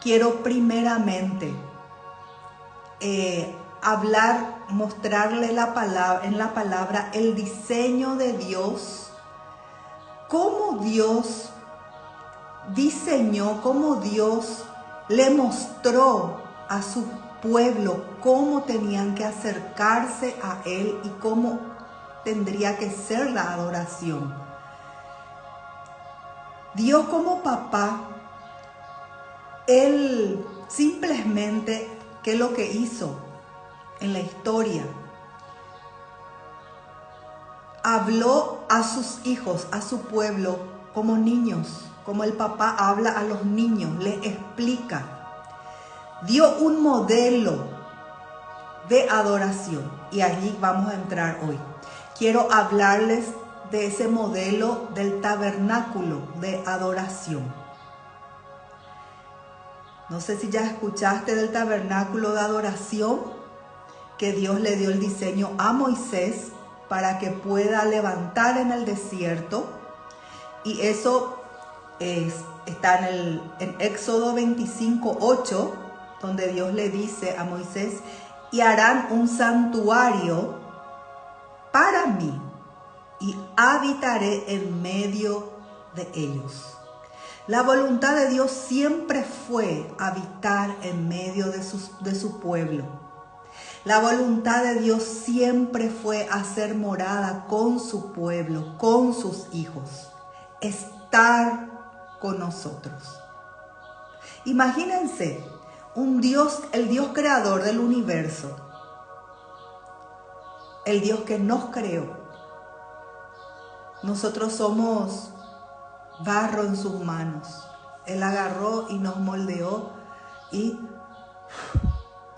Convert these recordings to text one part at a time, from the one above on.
quiero primeramente mostrarle en la palabra el diseño de Dios, cómo Dios diseñó, cómo Dios le mostró a su pueblo cómo tenían que acercarse a Él y cómo tendría que ser la adoración. Dios como papá, Él simplemente, ¿qué es lo que hizo en la historia? Habló a sus hijos, a su pueblo, como niños, como el papá habla a los niños, les explica. Dio un modelo de adoración y allí vamos a entrar hoy. Quiero hablarles de ese modelo del tabernáculo de adoración. No sé si ya escuchaste del tabernáculo de adoración, que Dios le dio el diseño a Moisés para que pueda levantar en el desierto. Y eso está en Éxodo 25:8, donde Dios le dice a Moisés: y harán un santuario para mí y habitaré en medio de ellos. La voluntad de Dios siempre fue habitar en medio de su pueblo. La voluntad de Dios siempre fue hacer morada con su pueblo, con sus hijos, estar con nosotros. Imagínense, el Dios creador del universo, el Dios que nos creó. Nosotros somos barro en sus manos. Él agarró y nos moldeó y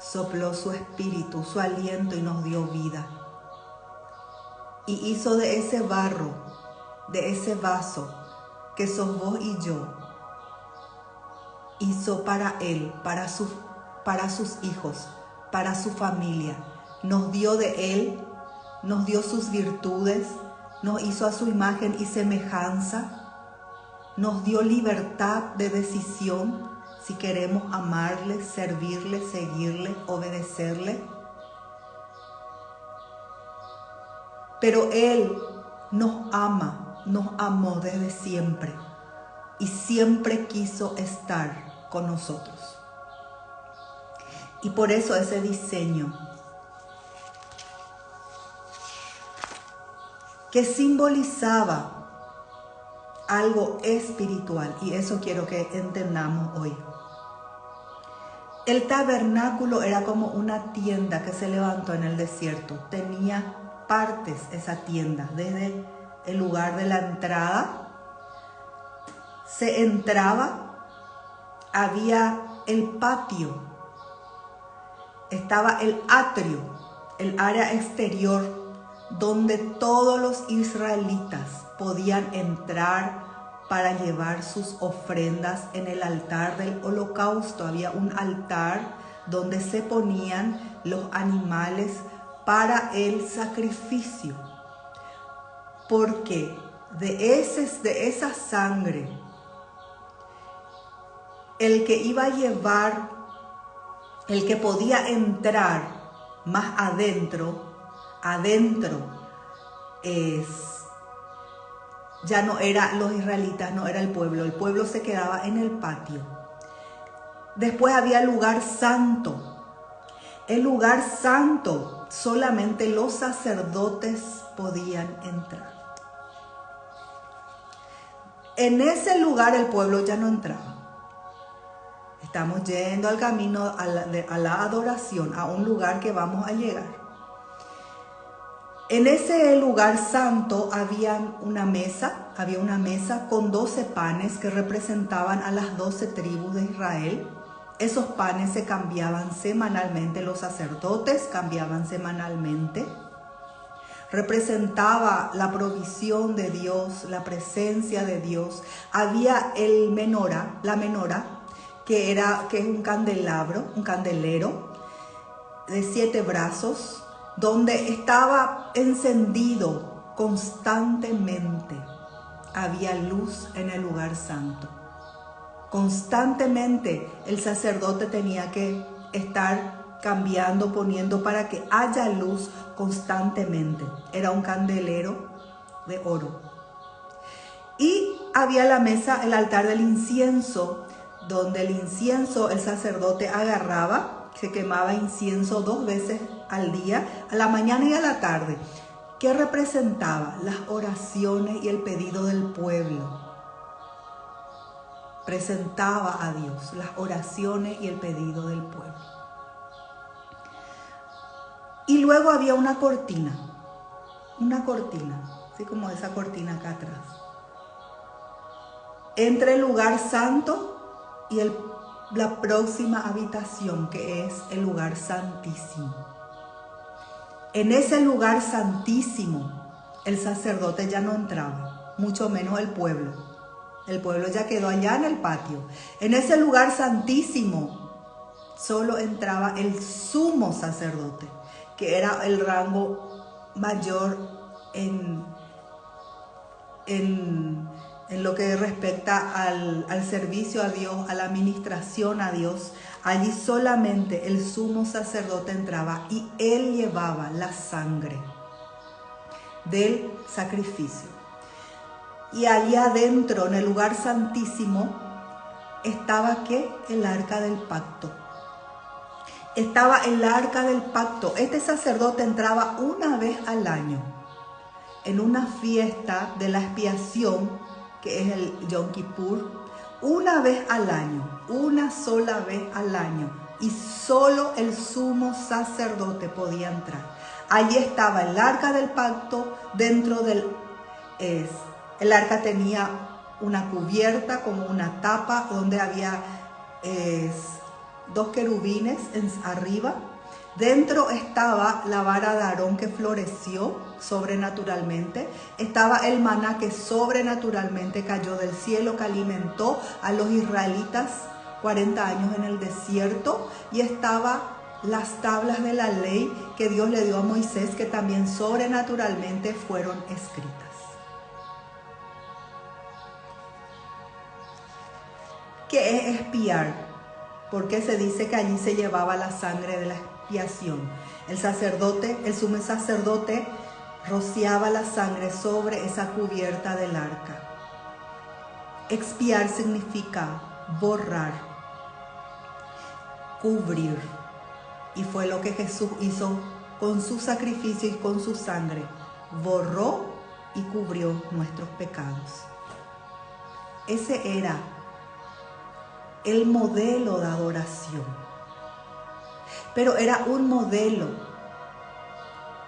sopló su espíritu, su aliento y nos dio vida. Y hizo de ese barro, de ese vaso que sos vos y yo, hizo para Él, para sus hijos, para su familia. Nos dio de Él, nos dio sus virtudes, nos hizo a su imagen y semejanza, nos dio libertad de decisión si queremos amarle, servirle, seguirle, obedecerle. Pero Él nos ama, nos amó desde siempre y siempre quiso estar con nosotros. Y por eso ese diseño que simbolizaba algo espiritual, y eso quiero que entendamos hoy. El tabernáculo era como una tienda que se levantó en el desierto. Tenía partes esa tienda, desde el lugar de la entrada. Se entraba, había el patio, estaba el atrio, el área exterior, donde todos los israelitas podían entrar para llevar sus ofrendas en el altar del holocausto. Había un altar donde se ponían los animales para el sacrificio, porque de esa sangre, el que iba a llevar, el que podía entrar más adentro ya no era los israelitas, no era el pueblo se quedaba en el patio. Después había el lugar santo. El lugar santo solamente los sacerdotes podían entrar. En ese lugar el pueblo ya no entraba. Estamos yendo al camino a la adoración, a un lugar que vamos a llegar. En ese lugar santo había una mesa con 12 panes que representaban a las 12 tribus de Israel. Esos panes se cambiaban semanalmente, los sacerdotes cambiaban semanalmente. Representaba la provisión de Dios, la presencia de Dios. Había la menorá, que es un candelero de 7 brazos, donde estaba encendido constantemente. Había luz en el lugar santo. Constantemente el sacerdote tenía que estar cambiando, poniendo para que haya luz constantemente. Era un candelero de oro. Y había la mesa, el altar del incienso, donde el incienso el sacerdote agarraba, se quemaba incienso 2 veces al día, a la mañana y a la tarde, que representaba las oraciones y el pedido del pueblo. Presentaba a Dios las oraciones y el pedido del pueblo. Y luego había una cortina, así como esa cortina acá atrás, entre el lugar santo y la próxima habitación, que es el lugar santísimo. En ese lugar santísimo el sacerdote ya no entraba, mucho menos el pueblo. El pueblo ya quedó allá en el patio. En ese lugar santísimo solo entraba el sumo sacerdote, que era el rango mayor en lo que respecta al servicio a Dios, a la administración a Dios. Allí solamente el sumo sacerdote entraba y él llevaba la sangre del sacrificio. Y allí adentro, en el lugar santísimo, estaba ¿qué? El arca del pacto. Estaba el arca del pacto. Este sacerdote entraba una vez al año en una fiesta de la expiación, que es el Yom Kippur, una vez al año, una sola vez al año, y solo el sumo sacerdote podía entrar. Allí estaba el arca del pacto. Dentro el arca tenía una cubierta, como una tapa, donde había 2 querubines arriba. Dentro estaba la vara de Aarón, que floreció sobrenaturalmente. Estaba el maná, que sobrenaturalmente cayó del cielo, que alimentó a los israelitas 40 años en el desierto. Y estaba las tablas de la ley que Dios le dio a Moisés, que también sobrenaturalmente fueron escritas. ¿Qué es expiar? Porque se dice que allí se llevaba la sangre de la expiación. El sacerdote, el sumo sacerdote, rociaba la sangre sobre esa cubierta del arca. Expiar significa borrar, cubrir. Y fue lo que Jesús hizo con su sacrificio y con su sangre. Borró y cubrió nuestros pecados. Ese era el modelo de adoración. Pero era un modelo,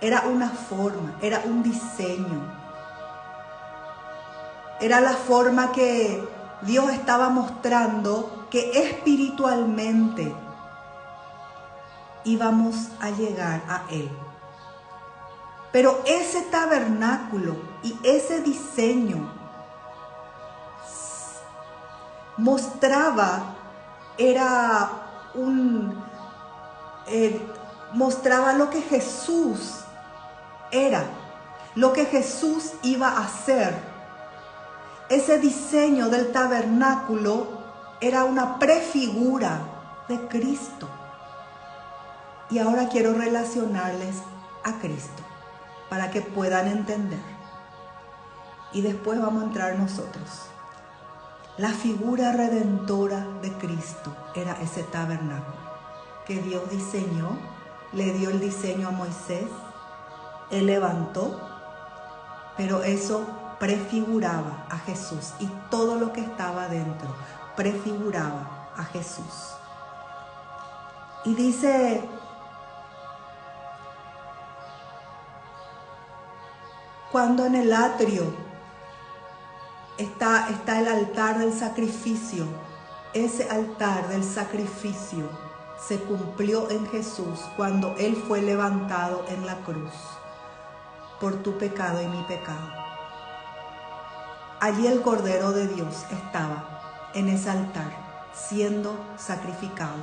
era una forma, era un diseño. Era la forma que Dios estaba mostrando que espiritualmente íbamos a llegar a Él. Pero ese tabernáculo y ese diseño mostraba lo que Jesús era, lo que Jesús iba a hacer. Ese diseño del tabernáculo era una prefigura de Cristo. Y ahora quiero relacionarles a Cristo para que puedan entender. Y después vamos a entrar nosotros. La figura redentora de Cristo era ese tabernáculo que Dios diseñó, le dio el diseño a Moisés, él levantó, pero eso prefiguraba a Jesús y todo lo que estaba dentro prefiguraba a Jesús. Y dice: cuando en el atrio está el altar del sacrificio, ese altar del sacrificio se cumplió en Jesús cuando Él fue levantado en la cruz por tu pecado y mi pecado. Allí el Cordero de Dios estaba en ese altar siendo sacrificado.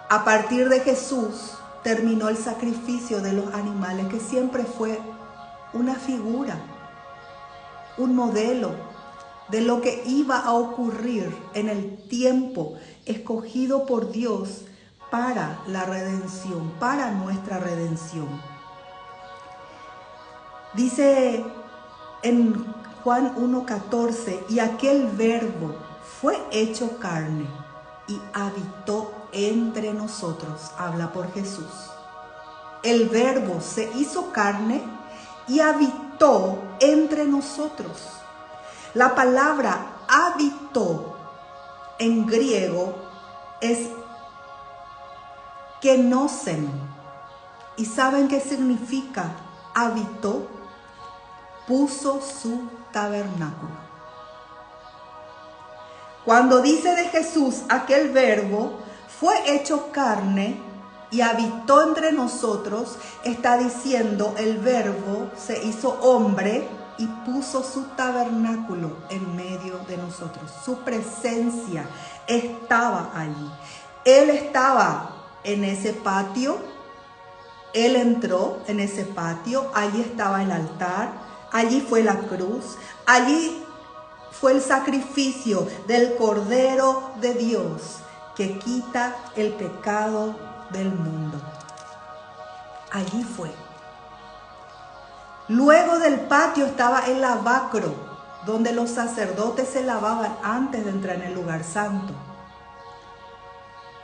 A partir de Jesús terminó el sacrificio de los animales, que siempre fue una figura, un modelo de lo que iba a ocurrir en el tiempo escogido por Dios para la redención, para nuestra redención. Dice en Juan 1:14, y aquel verbo fue hecho carne y habitó entre nosotros. Habla por Jesús. El verbo se hizo carne y habitó entre nosotros. La palabra habitó en griego es kenosen. ¿Y saben qué significa habitó? Puso su tabernáculo. Cuando dice de Jesús, aquel verbo fue hecho carne y habitó entre nosotros, está diciendo el verbo se hizo hombre y puso su tabernáculo en medio de nosotros. Su presencia estaba allí. Él estaba en ese patio, Él entró en ese patio, allí estaba el altar, allí fue la cruz, allí fue el sacrificio del Cordero de Dios que quita el pecado del mundo. Allí fue. Luego del patio estaba el lavacro, donde los sacerdotes se lavaban antes de entrar en el lugar santo.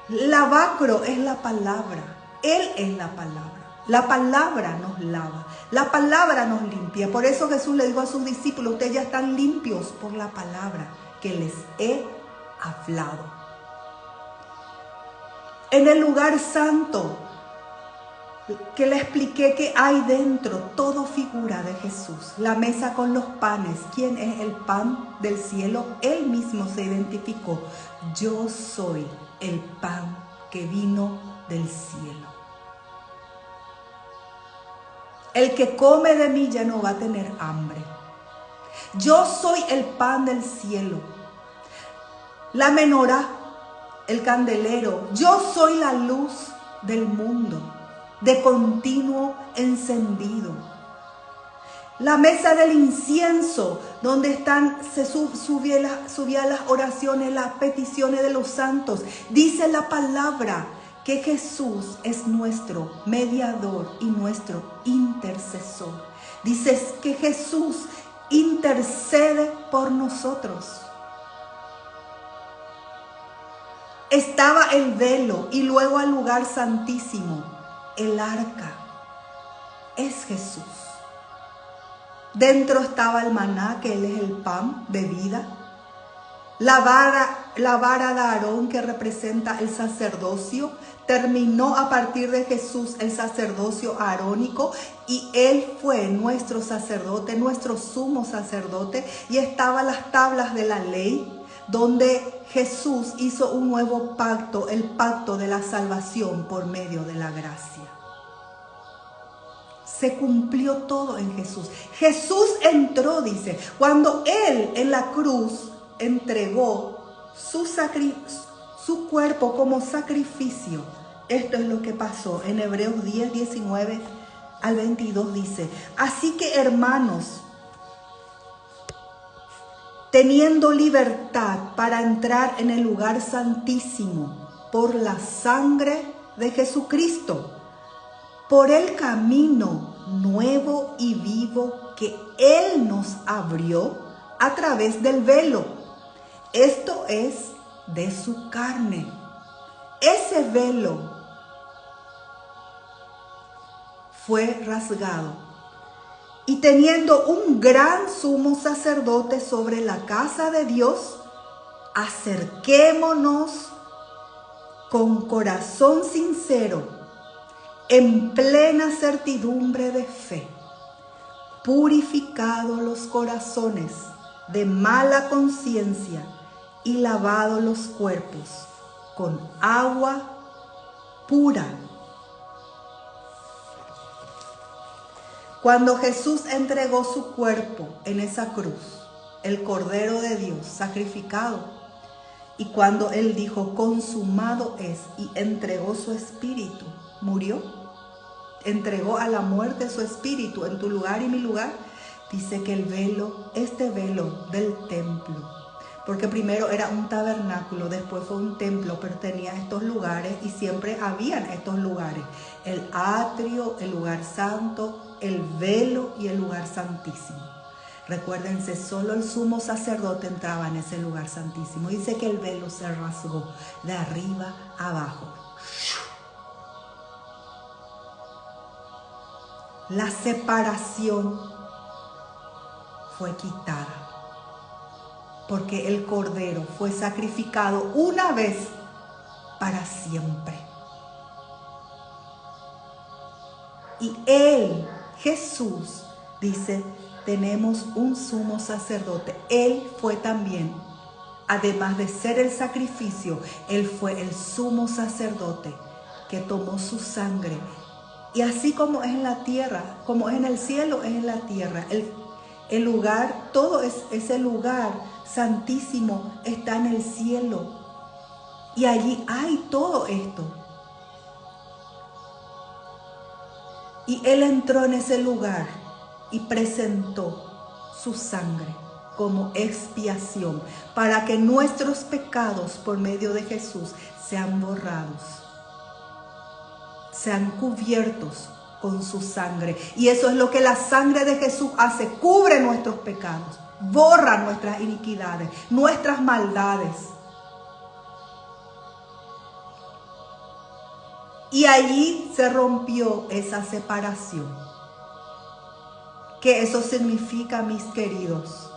El lavacro es la palabra. Él es la palabra. La palabra nos lava. La palabra nos limpia. Por eso Jesús le dijo a sus discípulos, ustedes ya están limpios por la palabra que les he hablado. En el lugar santo, que le expliqué que hay dentro, todo figura de Jesús. La mesa con los panes. ¿Quién es el pan del cielo? Él mismo se identificó. Yo soy el pan que vino del cielo. El que come de mí ya no va a tener hambre. Yo soy el pan del cielo. La menorá, el candelero. Yo soy la luz del mundo, de continuo encendido. La mesa del incienso, donde subían las oraciones, las peticiones de los santos. Dice la palabra que Jesús es nuestro mediador y nuestro intercesor. Dice que Jesús intercede por nosotros. Estaba el velo y luego al lugar santísimo, el arca. Es Jesús. Dentro estaba el maná, que Él es el pan de vida. La vara de Aarón, que representa el sacerdocio, terminó a partir de Jesús el sacerdocio arónico y Él fue nuestro sacerdote, nuestro sumo sacerdote, y estaban las tablas de la ley, donde Jesús hizo un nuevo pacto, el pacto de la salvación por medio de la gracia. Se cumplió todo en Jesús. Jesús entró, dice, cuando Él en la cruz entregó su cuerpo como sacrificio. Esto es lo que pasó. En Hebreos 10, 19 al 22 dice, así que hermanos, teniendo libertad para entrar en el lugar santísimo por la sangre de Jesucristo, por el camino nuevo y vivo que Él nos abrió a través del velo. Esto es de su carne. Ese velo fue rasgado. Y teniendo un gran sumo sacerdote sobre la casa de Dios, acerquémonos con corazón sincero, en plena certidumbre de fe, purificados los corazones de mala conciencia y lavados los cuerpos con agua pura. Cuando Jesús entregó su cuerpo en esa cruz, el Cordero de Dios sacrificado, y cuando Él dijo, consumado es, y entregó su espíritu, murió, entregó a la muerte su espíritu en tu lugar y mi lugar, dice que el velo, este velo del templo, porque primero era un tabernáculo, después fue un templo, pero tenía estos lugares y siempre habían estos lugares: el atrio, el lugar santo, el velo y el lugar santísimo. Recuérdense, solo el sumo sacerdote entraba en ese lugar santísimo. Dice que el velo se rasgó de arriba a abajo. La separación fue quitada, porque el Cordero fue sacrificado una vez para siempre. Y Él, Jesús, dice, tenemos un sumo sacerdote. Él fue también, además de ser el sacrificio, Él fue el sumo sacerdote que tomó su sangre. Y así como es en la tierra, como es en el cielo, es en la tierra. El lugar, todo ese lugar santísimo está en el cielo. Y allí hay todo esto. Y Él entró en ese lugar y presentó su sangre como expiación para que nuestros pecados por medio de Jesús sean borrados, sean cubiertos con su sangre. Y eso es lo que la sangre de Jesús hace: cubre nuestros pecados, borra nuestras iniquidades, nuestras maldades. Y allí se rompió esa separación. Que eso significa, mis queridos,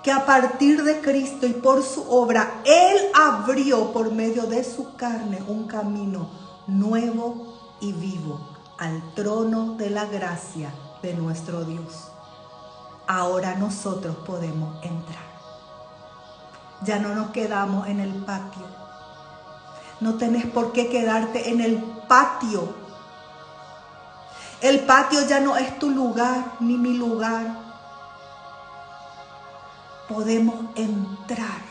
que a partir de Cristo y por su obra, Él abrió por medio de su carne un camino nuevo y vivo al trono de la gracia de nuestro Dios. Ahora nosotros podemos entrar. Ya no nos quedamos en el patio. No tenés por qué quedarte en el patio. El patio ya no es tu lugar ni mi lugar. Podemos entrar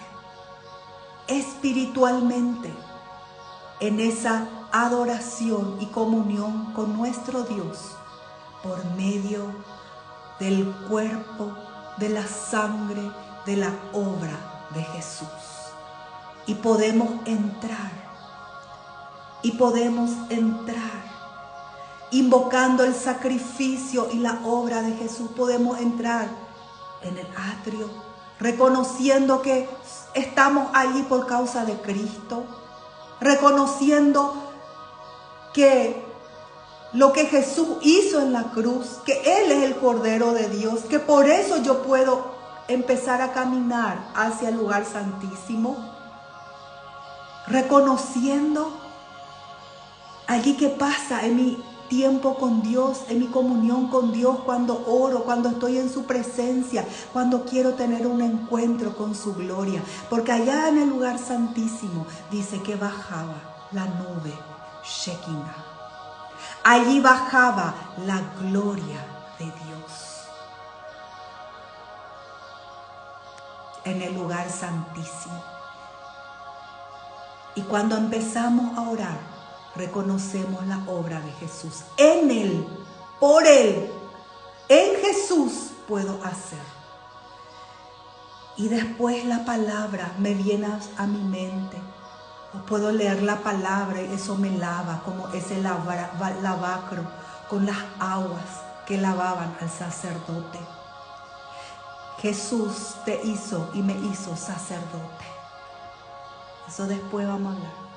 espiritualmente en esa adoración y comunión con nuestro Dios por medio del cuerpo, de la sangre, de la obra de Jesús. Y podemos entrar. Y podemos entrar invocando el sacrificio y la obra de Jesús. Podemos entrar en el atrio, reconociendo que estamos allí por causa de Cristo, reconociendo que lo que Jesús hizo en la cruz, que Él es el Cordero de Dios, que por eso yo puedo empezar a caminar hacia el lugar santísimo, reconociendo allí que pasa en mi tiempo con Dios, en mi comunión con Dios, cuando oro, cuando estoy en su presencia, cuando quiero tener un encuentro con su gloria. Porque allá en el lugar santísimo dice que bajaba la nube Shekinah. Allí bajaba la gloria de Dios. En el lugar santísimo. Y cuando empezamos a orar, reconocemos la obra de Jesús. En Él, por Él, en Jesús puedo hacer. Y después la palabra me viene a mi mente. O puedo leer la palabra y eso me lava, como ese lavacro con las aguas que lavaban al sacerdote. Jesús te hizo y me hizo sacerdote. Eso después vamos a hablar.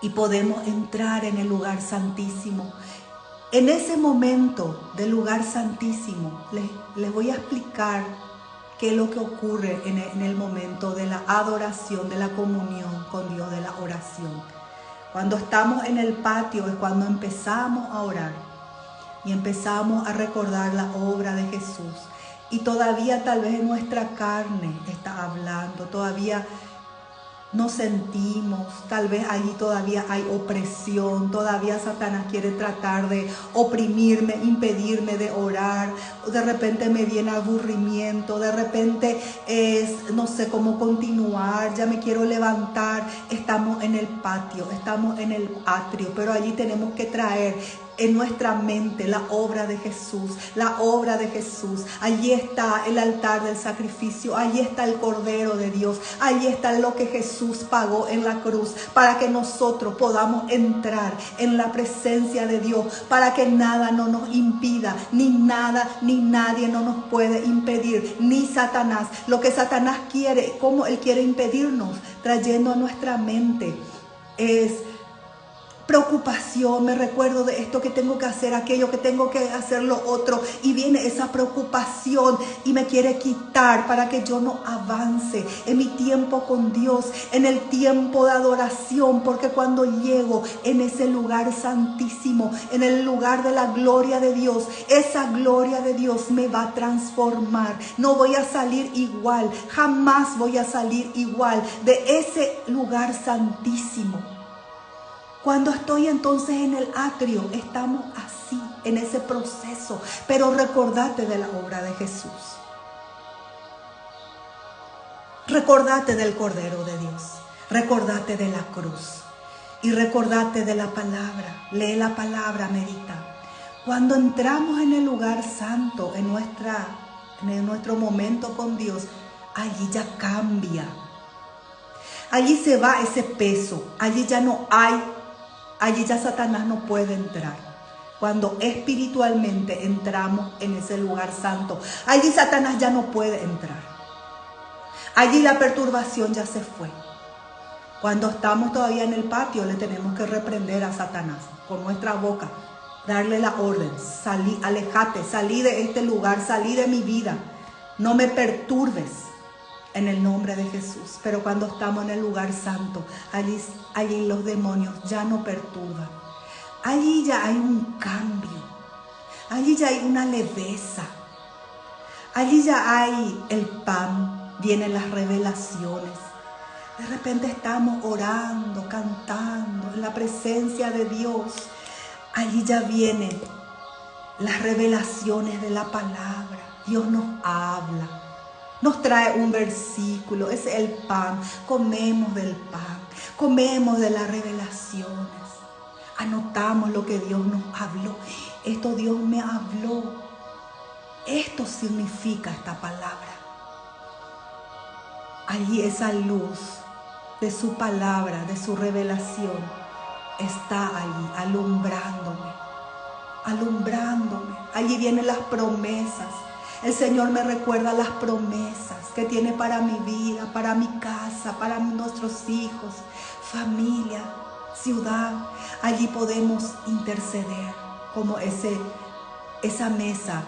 Y podemos entrar en el lugar santísimo. En ese momento del lugar santísimo, les voy a explicar qué es lo que ocurre en el momento de la adoración, de la comunión con Dios, de la oración. Cuando estamos en el patio es cuando empezamos a orar y empezamos a recordar la obra de Jesús. Y todavía tal vez nuestra carne está hablando, todavía nos sentimos, tal vez allí todavía hay opresión, todavía Satanás quiere tratar de oprimirme, impedirme de orar, de repente me viene aburrimiento, de repente no sé cómo continuar, ya me quiero levantar. Estamos en el patio, estamos en el atrio, pero allí tenemos que traer en nuestra mente la obra de Jesús, la obra de Jesús. Allí está el altar del sacrificio, allí está el Cordero de Dios, allí está lo que Jesús pagó en la cruz para que nosotros podamos entrar en la presencia de Dios, para que nada no nos impida, ni nada ni nadie no nos puede impedir, ni Satanás. Lo que Satanás quiere, cómo él quiere impedirnos, trayendo a nuestra mente es preocupación. Me recuerdo de esto que tengo que hacer, aquello que tengo que hacer, lo otro, y viene esa preocupación y me quiere quitar para que yo no avance en mi tiempo con Dios, en el tiempo de adoración, porque cuando llego en ese lugar santísimo, en el lugar de la gloria de Dios, esa gloria de Dios me va a transformar. No voy a salir igual, jamás voy a salir igual de ese lugar santísimo. Cuando estoy entonces en el atrio, estamos así, en ese proceso. Pero recordate de la obra de Jesús. Recordate del Cordero de Dios. Recordate de la cruz. Y recordate de la palabra. Lee la palabra, medita. Cuando entramos en el lugar santo, en nuestro momento con Dios, allí ya cambia. Allí se va ese peso. Allí ya no hay. Allí ya Satanás no puede entrar. Cuando espiritualmente entramos en ese lugar santo, allí Satanás ya no puede entrar. Allí la perturbación ya se fue. Cuando estamos todavía en el patio, le tenemos que reprender a Satanás con nuestra boca, darle la orden: salí, alejate, salí de este lugar, salí de mi vida, no me perturbes, en el nombre de Jesús. Pero cuando estamos en el lugar santo, allí los demonios ya no perturban. Allí ya hay un cambio. Allí ya hay una leveza. Allí ya hay el pan. Vienen las revelaciones. De repente estamos orando, cantando en la presencia de Dios. Allí ya vienen las revelaciones de la palabra. Dios nos habla. Nos trae un versículo, es el pan. Comemos del pan, comemos de las revelaciones. Anotamos lo que Dios nos habló. Esto Dios me habló. Esto significa esta palabra. Allí esa luz de su palabra, de su revelación, está allí alumbrándome, alumbrándome. Allí vienen las promesas. El Señor me recuerda las promesas que tiene para mi vida, para mi casa, para nuestros hijos, familia, ciudad. Allí podemos interceder como esa mesa,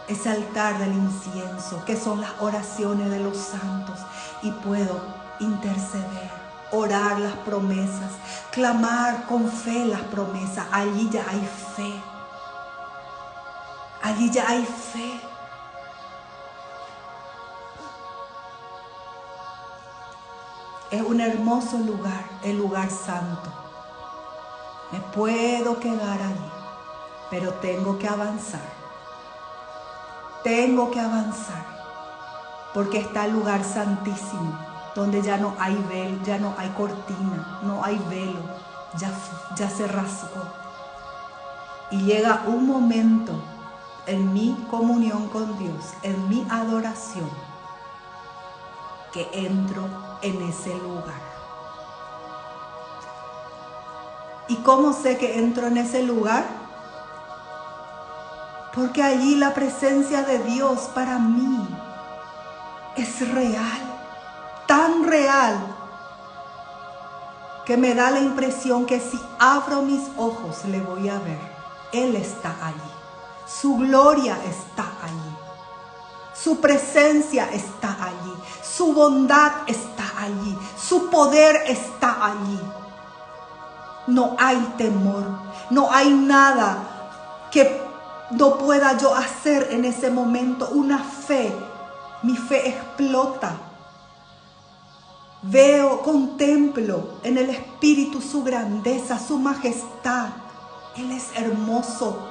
ese altar del incienso, que son las oraciones de los santos. Y puedo interceder, orar las promesas, clamar con fe las promesas. Allí ya hay fe. Allí ya hay fe. Es un hermoso lugar, el lugar santo. Me puedo quedar allí, pero tengo que avanzar. Tengo que avanzar, porque está el lugar santísimo, donde ya no hay velo, ya no hay cortina, no hay velo, ya se rasgó. Y llega un momento en mi comunión con Dios, en mi adoración, que entro en ese lugar. ¿Y cómo sé que entro en ese lugar? Porque allí la presencia de Dios para mí es real, tan real, que me da la impresión que si abro mis ojos le voy a ver. Él está allí, su gloria está allí, su presencia está allí, su bondad está allí, su poder está allí. No hay temor, no hay nada que no pueda yo hacer en ese momento. Una fe, mi fe explota. Veo, contemplo en el Espíritu su grandeza, su majestad. Él es hermoso.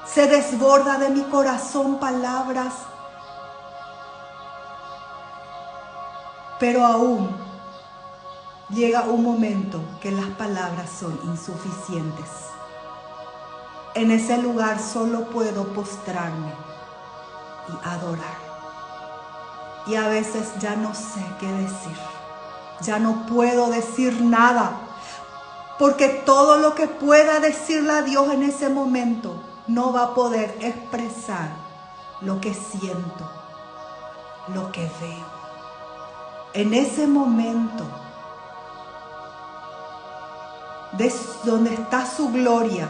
Se desborda de mi corazón palabras, pero aún llega un momento que las palabras son insuficientes. En ese lugar solo puedo postrarme y adorar. Y a veces ya no sé qué decir. Ya no puedo decir nada. Porque todo lo que pueda decirle a Dios en ese momento no va a poder expresar lo que siento, lo que veo. En ese momento, donde está su gloria,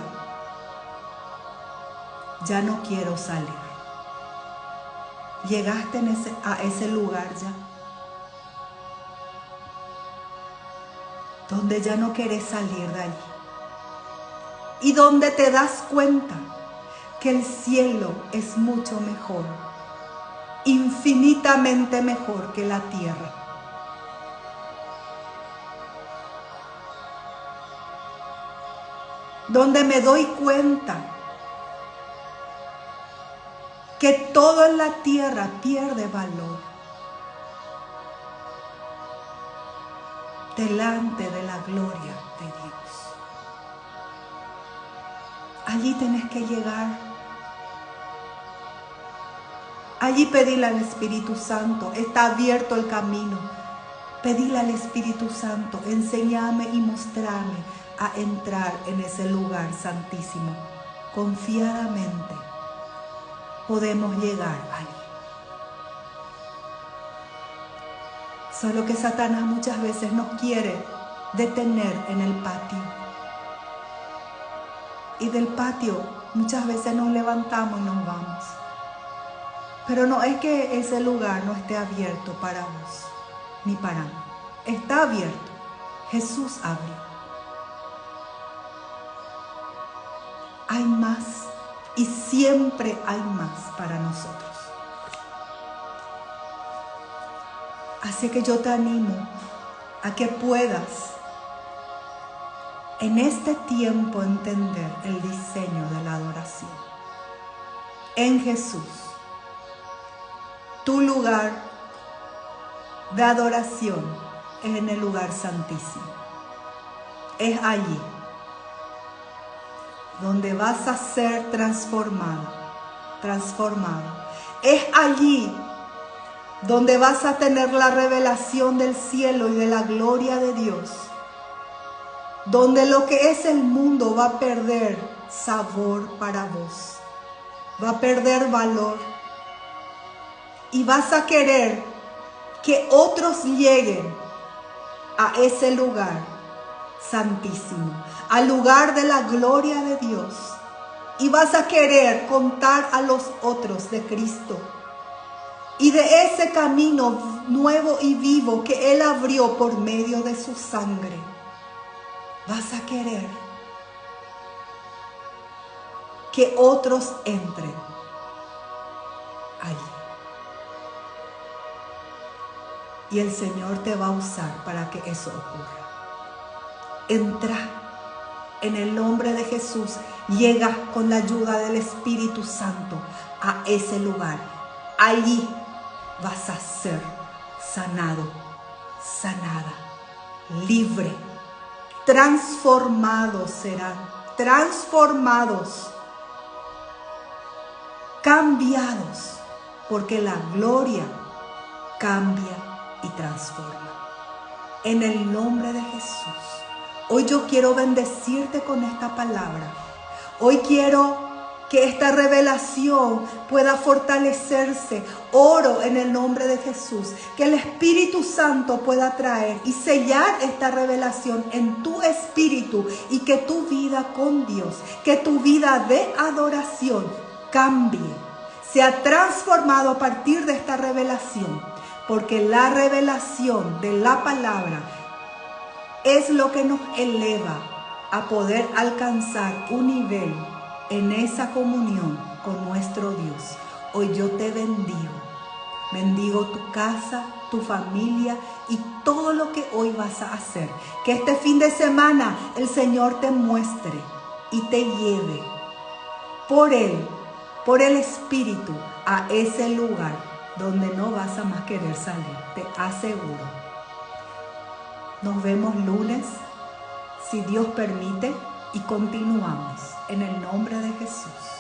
ya no quiero salir. ¿Llegaste a ese lugar ya? Donde ya no querés salir de allí. Y donde te das cuenta que el cielo es mucho mejor, infinitamente mejor que la tierra. Donde me doy cuenta que todo en la tierra pierde valor delante de la gloria de Dios. Allí tenés que llegar. Allí pedirle al Espíritu Santo. Está abierto el camino. Pedirle al Espíritu Santo, enséñame y mostrarme a entrar en ese lugar santísimo. Confiadamente podemos llegar allí. Solo que Satanás muchas veces nos quiere detener en el patio. Y del patio muchas veces nos levantamos y nos vamos. Pero no es que ese lugar no esté abierto para vos, ni para mí. Está abierto. Jesús abrió. Hay más y siempre hay más para nosotros. Así que yo te animo a que puedas en este tiempo entender el diseño de la adoración. En Jesús, tu lugar de adoración es en el lugar santísimo. Es allí donde vas a ser transformado. Es allí donde vas a tener la revelación del cielo y de la gloria de Dios. Donde lo que es el mundo va a perder sabor para vos. Va a perder valor. Y vas a querer que otros lleguen a ese lugar santísimo, al lugar de la gloria de Dios. Y vas a querer contar a los otros de Cristo y de ese camino nuevo y vivo que Él abrió por medio de su sangre. Vas a querer que otros entren allí. Y el Señor te va a usar para que eso ocurra. Entra en el nombre de Jesús. Llega con la ayuda del Espíritu Santo a ese lugar. Allí vas a ser sanado, sanada, libre. Transformados serán, transformados, cambiados, porque la gloria cambia y transforma. En el nombre de Jesús, hoy yo quiero bendecirte con esta palabra. Hoy quiero que esta revelación pueda fortalecerse. Oro en el nombre de Jesús, que el Espíritu Santo pueda traer y sellar esta revelación en tu espíritu y que tu vida con Dios, que tu vida de adoración cambie, sea transformado a partir de esta revelación, porque la revelación de la palabra es lo que nos eleva a poder alcanzar un nivel en esa comunión con nuestro Dios. Hoy yo te bendigo. Bendigo tu casa, tu familia y todo lo que hoy vas a hacer. Que este fin de semana el Señor te muestre y te lleve por Él, por el Espíritu, a ese lugar donde no vas a más querer salir. Te aseguro. Nos vemos lunes, si Dios permite, y continuamos. en el nombre de Jesús.